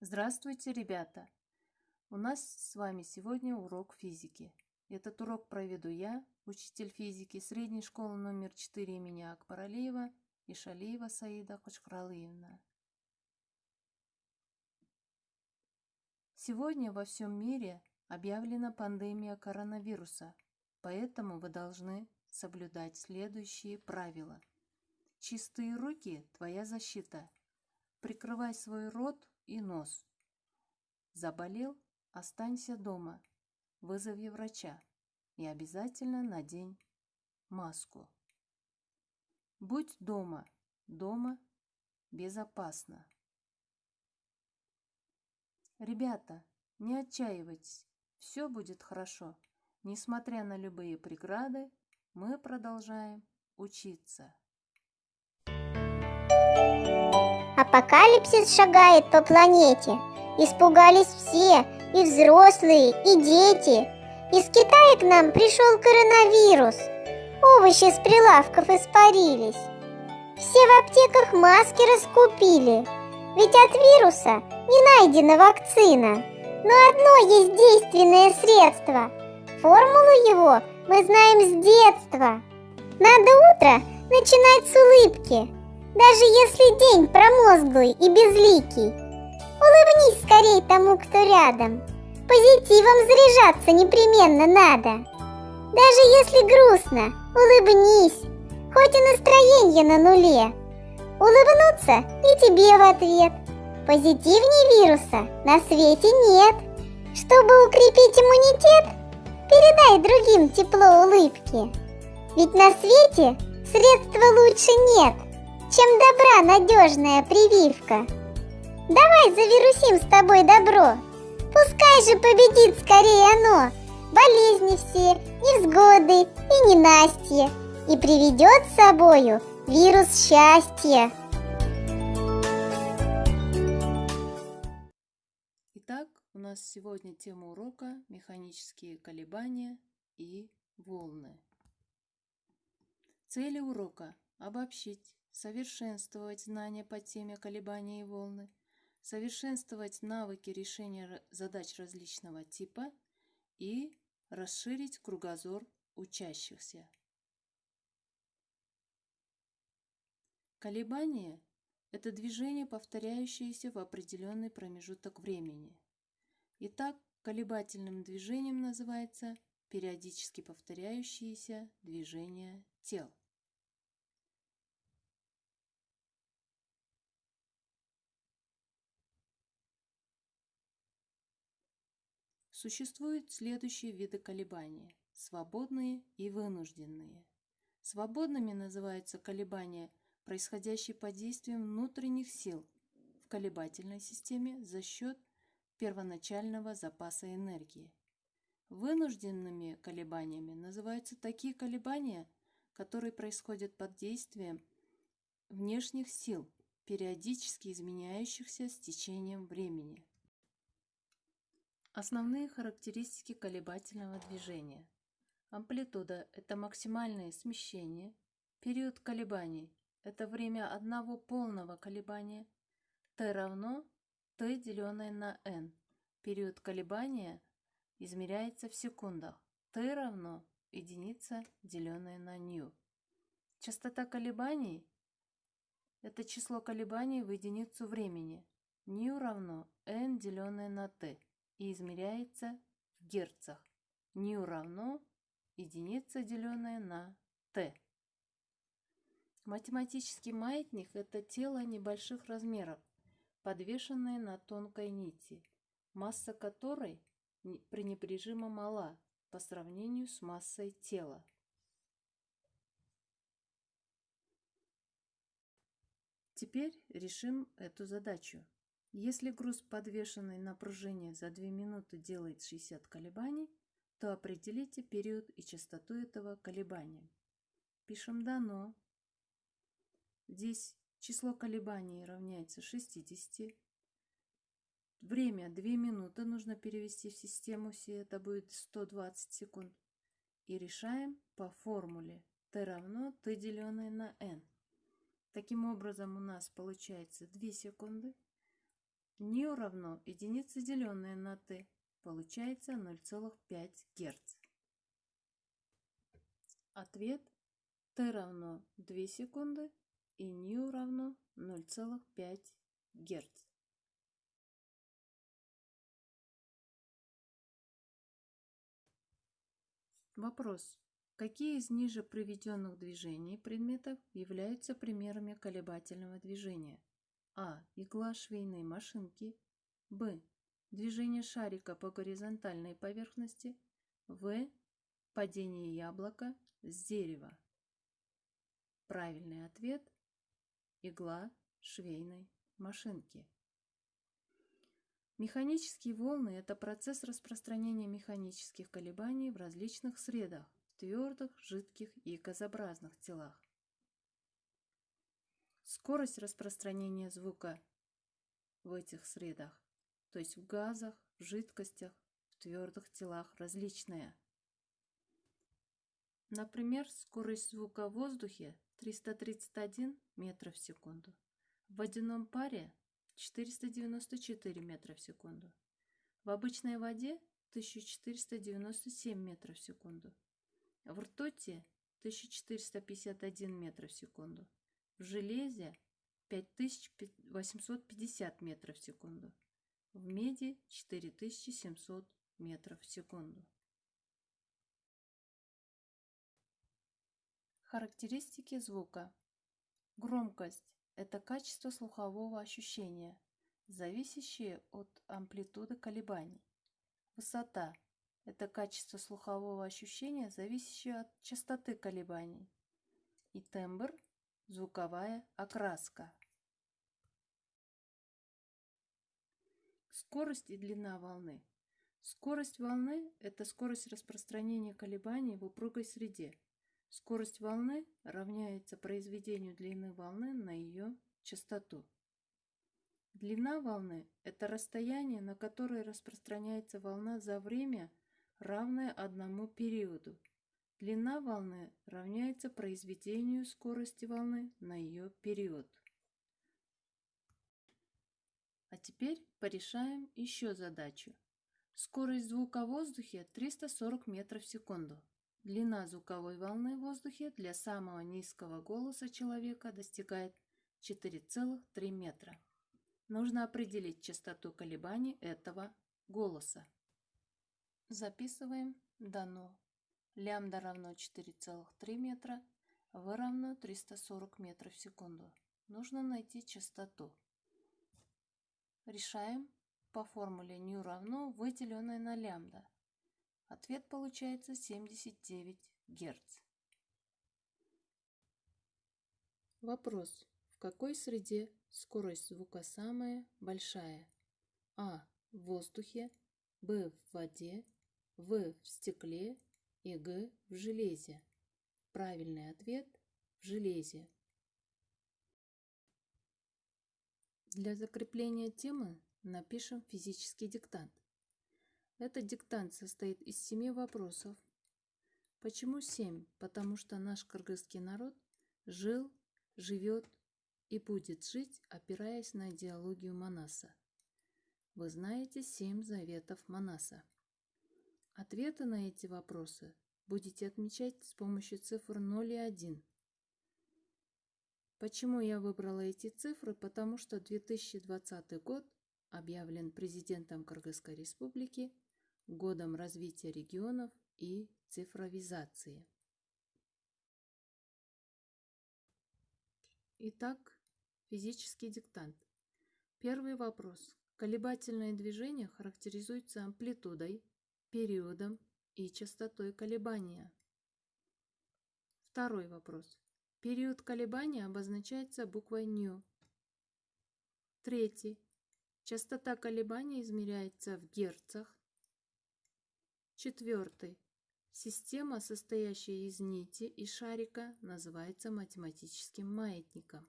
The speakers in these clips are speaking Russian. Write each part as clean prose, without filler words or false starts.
Здравствуйте, ребята! У нас с вами сегодня урок физики. Этот урок проведу я, учитель физики средней школы номер 4 имени Акбаралиева и Шалиева Саида Кочкаралыевна. Сегодня во всем мире объявлена пандемия коронавируса, поэтому вы должны соблюдать следующие правила. Чистые руки – твоя защита. Прикрывай свой рот и нос. Заболел? Останься дома. Вызови врача и обязательно надень маску. Будь дома. Дома безопасно. Ребята, не отчаивайтесь. Все будет хорошо. Несмотря на любые преграды, мы продолжаем учиться. Апокалипсис шагает по планете. Испугались все, и взрослые, и дети. Из Китая к нам пришел коронавирус. Овощи с прилавков испарились. Все в аптеках маски раскупили. Ведь от вируса не найдена вакцина. Но одно есть действенное средство. Формулу его мы знаем с детства. Надо утро начинать с улыбки. Даже если день промозглый и безликий. Улыбнись скорей тому, кто рядом. Позитивом заряжаться непременно надо. Даже если грустно, улыбнись. Хоть и настроение на нуле. Улыбнуться и тебе в ответ. Позитивней вируса на свете нет. Чтобы укрепить иммунитет, передай другим тепло улыбки. Ведь на свете средства лучше нет, чем добра надежная прививка. Давай завирусим с тобой добро. Пускай же победит скорее оно болезни все, невзгоды и ненастье, и приведет с собою вирус счастья. Итак, у нас сегодня тема урока «Механические колебания и волны». Цели урока – обобщить, совершенствовать знания по теме колебания и волны, совершенствовать навыки решения задач различного типа и расширить кругозор учащихся. Колебание – это движение, повторяющееся в определенный промежуток времени. Итак, колебательным движением называется периодически повторяющиеся движения тел. Существуют следующие виды колебания – свободные и вынужденные. Свободными называются колебания, происходящие под действием внутренних сил в колебательной системе за счет первоначального запаса энергии. Вынужденными колебаниями называются такие колебания, которые происходят под действием внешних сил, периодически изменяющихся с течением времени. Основные характеристики колебательного движения. Амплитуда – это максимальное смещение. Период колебаний – это время одного полного колебания. T равно T, деленное на n. Период колебания измеряется в секундах. T равно единица, деленная на нью. Частота колебаний – это число колебаний в единицу времени. Нью равно n, деленное на t, и измеряется в герцах. Нью равно единица, деленная на t. Математический маятник – это тело небольших размеров, подвешенное на тонкой нити, масса которой пренебрежимо мала по сравнению с массой тела. Теперь решим эту задачу. Если груз, подвешенный на пружине, за 2 минуты делает 60 колебаний, то определите период и частоту этого колебания. Пишем «дано». Здесь число колебаний равняется 60. Время 2 минуты нужно перевести в систему Си, это будет 120 секунд. И решаем по формуле T равно T, деленное на N. Таким образом у нас получается 2 секунды. ню равно единице, деленное на t. Получается 0,5 Гц. Ответ t равно 2 секунды и ню равно 0,5 Гц. Вопрос. Какие из ниже приведенных движений предметов являются примерами колебательного движения? А. Игла швейной машинки. Б. Движение шарика по горизонтальной поверхности. В. Падение яблока с дерева. Правильный ответ – игла швейной машинки. Механические волны – это процесс распространения механических колебаний в различных средах, в твердых, жидких и газообразных телах. Скорость распространения звука в этих средах, то есть в газах, в жидкостях, в твердых телах, различная. Например, скорость звука в воздухе 331 метра в секунду, в водяном паре 494 метра в секунду, в обычной воде 1497 метров в секунду, в ртути 1451 метр в секунду, в железе 5850 метров в секунду, в меди 4700 метров в секунду. Характеристики звука. Громкость – это качество слухового ощущения, зависящее от амплитуды колебаний. Высота – это качество слухового ощущения, зависящее от частоты колебаний. И тембр – звуковая окраска. Скорость и длина волны. Скорость волны – это скорость распространения колебаний в упругой среде. Скорость волны равняется произведению длины волны на ее частоту. Длина волны – это расстояние, на которое распространяется волна за время, равное одному периоду. Длина волны равняется произведению скорости волны на ее период. А теперь порешаем еще задачу. Скорость звука в воздухе 340 метров в секунду. Длина звуковой волны в воздухе для самого низкого голоса человека достигает 4,3 метра. Нужно определить частоту колебаний этого голоса. Записываем. Дано. Лямбда равно 4,3 метра, В равно 340 метров в секунду. Нужно найти частоту. Решаем по формуле ню равно V, деленное на лямбда. Ответ получается 79 Гц. Вопрос. В какой среде скорость звука самая большая? А. В воздухе, Б. В воде, В. В стекле и Г. В железе. Правильный ответ – в железе. Для закрепления темы напишем физический диктант. Этот диктант состоит из 7 вопросов. Почему 7? Потому что наш кыргызский народ жил, живет и будет жить, опираясь на идеологию Манаса. Вы знаете 7 заветов Манаса. Ответы на эти вопросы будете отмечать с помощью цифр 0 и 1. Почему я выбрала эти цифры? Потому что 2020 год объявлен президентом Кыргызской Республики годом развития регионов и цифровизации. Итак, физический диктант. Первый вопрос. Колебательное движение характеризуется амплитудой, периодом и частотой колебания. Второй вопрос. Период колебания обозначается буквой ню. Третий. Частота колебания измеряется в герцах. Четвертый. Система, состоящая из нити и шарика, называется математическим маятником.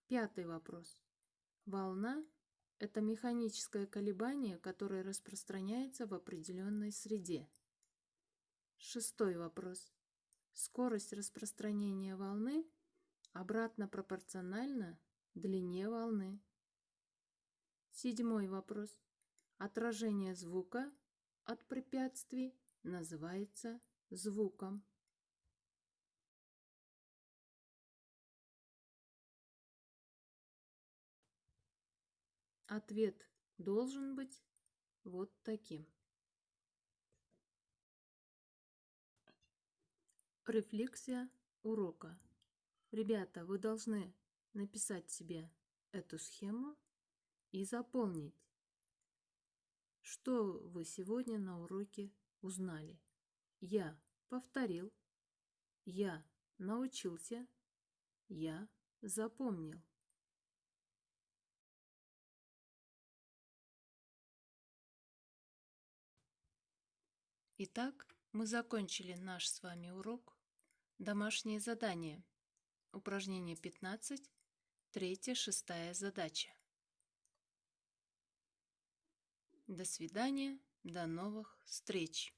Пятый вопрос. Волна – это механическое колебание, которое распространяется в определенной среде. Шестой вопрос. Скорость распространения волны обратно пропорциональна длине волны. 7 вопрос. Отражение звука от препятствий называется звуком. Ответ должен быть вот таким. Рефлексия урока. Ребята, вы должны написать себе эту схему и заполнить, что вы сегодня на уроке узнали. Я повторил, я научился, я запомнил. Итак, мы закончили наш с вами урок. Домашнее задание. Упражнение 15, 3-6 задача. До свидания, до новых встреч!